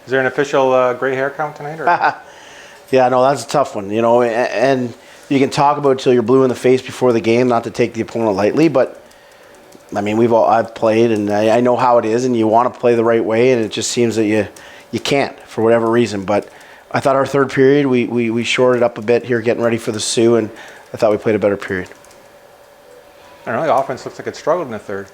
Is there an official gray hair count tonight? Or? Yeah, no, that's a tough one, you know, and you can talk about it till you're blue in the face before the game, not to take the opponent lightly, but I mean, I've played and I know how it is, and you want to play the right way, and it just seems that you can't for whatever reason. But I thought our third period, we shored it up a bit here getting ready for the Sioux, and I thought we played a better period. I don't know, the offense looks like it struggled in the third.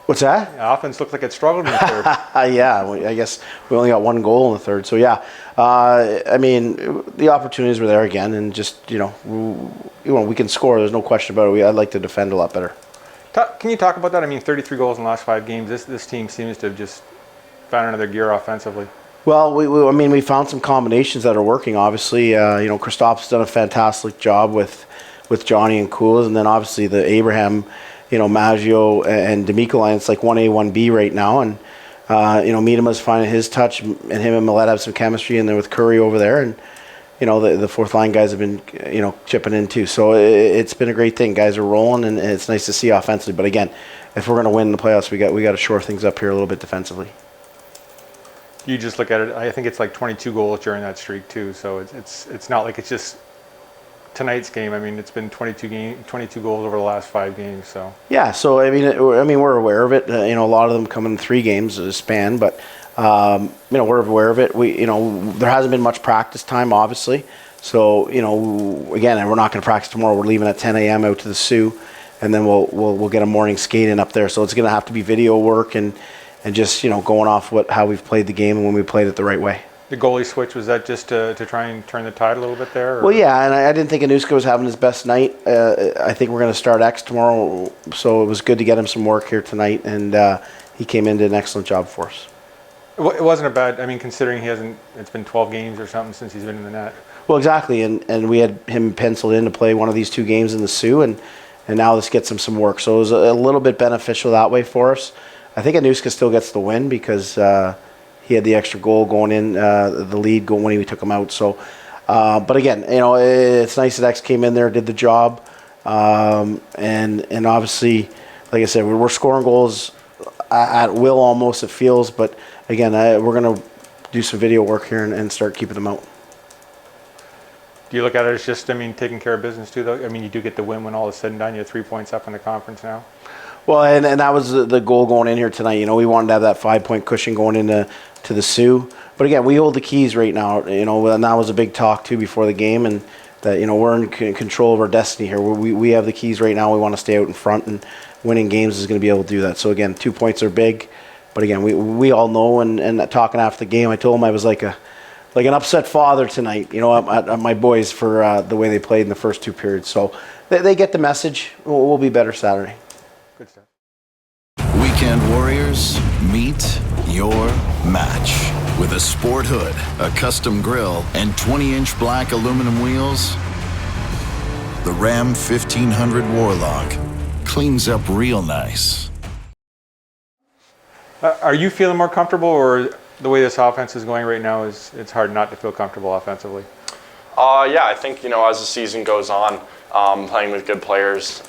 What's that? The offense looked like it struggled in the third. Yeah, I guess we only got one goal in the third. So, yeah, I mean, the opportunities were there again, and just, we can score. There's no question about it. I'd like to defend a lot better. Can you talk about that? I mean, 33 goals in the last 5 games. This team seems to have just found another gear offensively. Well, we found some combinations that are working, obviously. Christoph's done a fantastic job with Johnny and Koulas, and then obviously the Abraham, Maggio and D'Amico line. It's like 1A, 1B right now, and Miedema's finding his touch, and him and Millette have some chemistry, and then with Curry over there, and the fourth line guys have been chipping in too. So it's been a great thing. Guys are rolling, and it's nice to see offensively. But again, if we're going to win the playoffs, we got to shore things up here a little bit defensively. You just look at it. I think it's like 22 goals during that streak too. So it's not like it's just tonight's game. I mean, it's been 22 goals over the last 5 games. So yeah. So I mean, we're aware of it. A lot of them come in 3 games a span, but we're aware of it. There hasn't been much practice time, obviously. So again, we're not going to practice tomorrow. We're leaving at 10 a.m. out to the Sioux, and then we'll get a morning skate in up there. So it's going to have to be video work and just going off how we've played the game and when we played it the right way. The goalie switch, was that just to try and turn the tide a little bit there? Or? Well, yeah, and I didn't think Anuska was having his best night. I think we're going to start X tomorrow, so it was good to get him some work here tonight, and he came in, did an excellent job for us. It wasn't a bad, considering it's been 12 games or something since he's been in the net. Well, exactly, and we had him penciled in to play one of these 2 games in the Sioux, and now this gets him some work. So it was a little bit beneficial that way for us. I think Anuska still gets the win because he had the extra goal going in, the lead goal when we took him out. So, but again, it's nice that X came in there, did the job, and obviously, like I said, we're scoring goals at will almost, it feels. But again, we're going to do some video work here and start keeping them out. Do you look at it as just, taking care of business too, though? You do get the win when all is said and done. You're 3 points up in the conference now. Well, and that was the goal going in here tonight. We wanted to have that 5-point cushion going into the Sioux. But again, we hold the keys right now. And that was a big talk too before the game, and that we're in control of our destiny here. We have the keys right now. We want to stay out in front, and winning games is going to be able to do that. So again, 2 points are big. But again, we all know. And talking after the game, I told him I was like an upset father tonight. At my boys for the way they played in the first 2 periods. So they get the message. We'll be better Saturday. Good stuff. Weekend Warriors, meet your match. With a sport hood, a custom grill, and 20-inch black aluminum wheels, the Ram 1500 Warlock cleans up real nice. Are you feeling more comfortable, or the way this offense is going right now it's hard not to feel comfortable offensively? Yeah, I think, as the season goes on, playing with good players,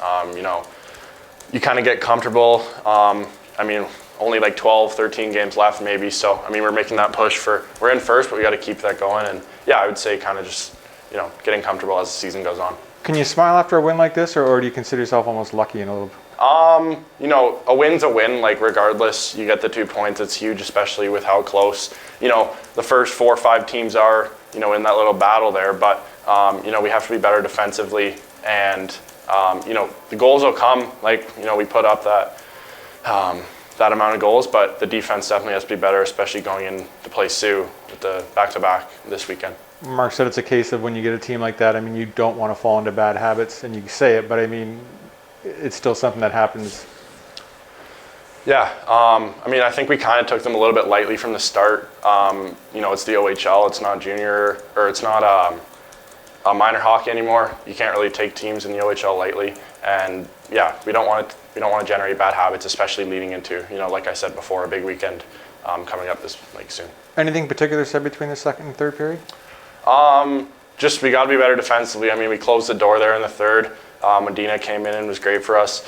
you kind of get comfortable. Only like 12, 13 games left maybe. So, we're making that push we're in first, but we got to keep that going. And yeah, I would say kind of just, getting comfortable as the season goes on. Can you smile after a win like this, or do you consider yourself almost lucky in a little? A win's a win. Like regardless, you get the 2 points. It's huge, especially with how close, the first 4 or 5 teams are, in that little battle there. But, we have to be better defensively, and the goals will come. We put up that amount of goals, but the defense definitely has to be better, especially going in to play Sioux with the back-to-back this weekend. Mark said it's a case of when you get a team like that, you don't want to fall into bad habits, and you say it, but it's still something that happens. Yeah, I think we kind of took them a little bit lightly from the start. It's the OHL, it's not junior, or it's not a minor hockey anymore. You can't really take teams in the OHL lightly, and yeah, we don't want to generate bad habits, especially leading into, like I said before, a big weekend coming up this soon. Anything particular said between the second and third period? Just we got to be better defensively. We closed the door there in the third. Medina came in and was great for us.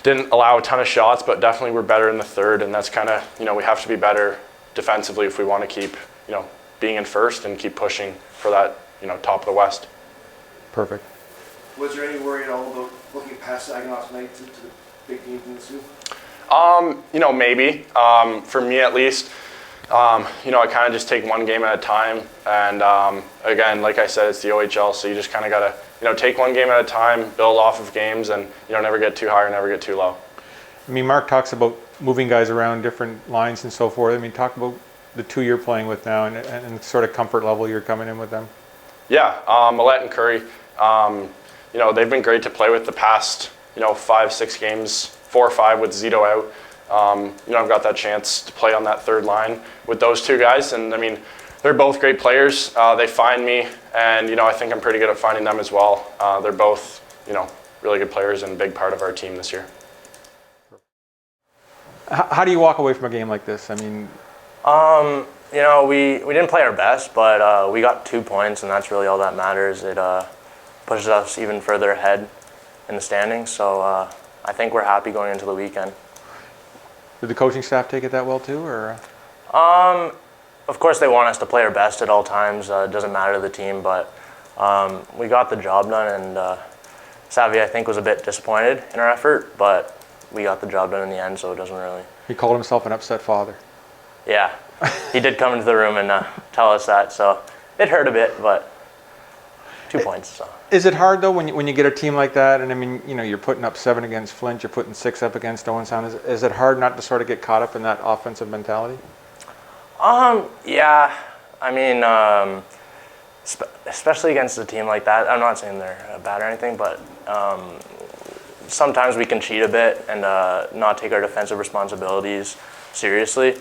Didn't allow a ton of shots, but definitely we're better in the third, and that's kind of, we have to be better defensively if we want to keep, being in first and keep pushing for that, top of the West. Perfect. Was there any worry at all about looking past Saginaw tonight to the big games in the Sioux? Maybe. For me at least, I kind of just take one game at a time. And again, like I said, it's the OHL, so you just kind of got to, take one game at a time, build off of games, and, never get too high or never get too low. I mean, Mark talks about moving guys around different lines and so forth. I mean, talk about the two you're playing with now and sort of comfort level you're coming in with them. Yeah, Millette and Curry, they've been great to play with the past, 5-6 games, 4 or 5 with Zito out. I've got that chance to play on that third line with those two guys. And I mean, they're both great players. They find me, and, I think I'm pretty good at finding them as well. They're both, really good players and a big part of our team this year. How do you walk away from a game like this? I mean, we didn't play our best, but we got 2 points, and that's really all that matters. It pushes us even further ahead in the standings, so I think we're happy going into the weekend. Did the coaching staff take it that well too, or? Of course, they want us to play our best at all times. It doesn't matter to the team, but we got the job done, and Savvy, I think, was a bit disappointed in our effort, but we got the job done in the end, so it doesn't really. He called himself an upset father. Yeah, he did come into the room and tell us that, so it hurt a bit, but 2 points. So. Is it hard though when you get a team like that, and I mean, you're putting up 7 against Flint, you're putting 6 up against Owensound. Is it hard not to sort of get caught up in that offensive mentality? Yeah, I mean, especially against a team like that. I'm not saying they're bad or anything, but sometimes we can cheat a bit and not take our defensive responsibilities seriously.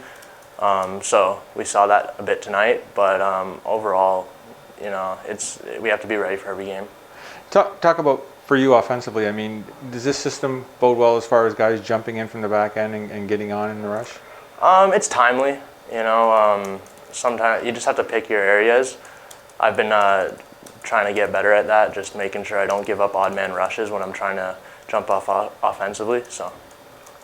So we saw that a bit tonight, but overall, we have to be ready for every game. Talk about for you offensively. I mean, does this system bode well as far as guys jumping in from the back end and getting on in the rush? It's timely. Sometimes you just have to pick your areas. I've been trying to get better at that, just making sure I don't give up odd man rushes when I'm trying to jump off offensively. So.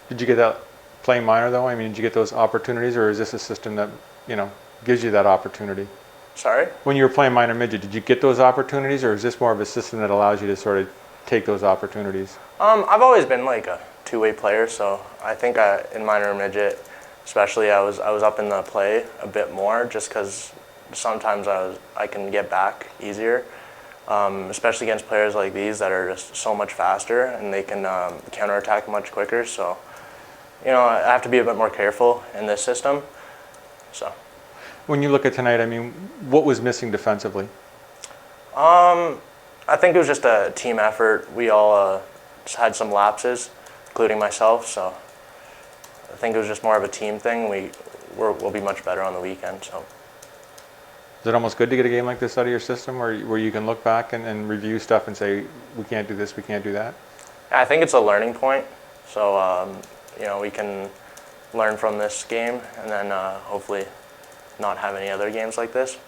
Did you get that playing minor though? I mean, did you get those opportunities, or is this a system that gives you that opportunity? Sorry? When you were playing minor midget, did you get those opportunities, or is this more of a system that allows you to sort of take those opportunities? I've always been like a two-way player, so I think in minor midget, especially, I was up in the play a bit more, just because sometimes I can get back easier, especially against players like these that are just so much faster and they can counterattack much quicker. So, I have to be a bit more careful in this system. So. When you look at tonight, I mean, what was missing defensively? I think it was just a team effort. We all just had some lapses, including myself. So I think it was just more of a team thing. We'll be much better on the weekend. So. Is it almost good to get a game like this out of your system, where you can look back and review stuff and say, we can't do this, we can't do that? I think it's a learning point. So we can learn from this game and then hopefully not have any other games like this.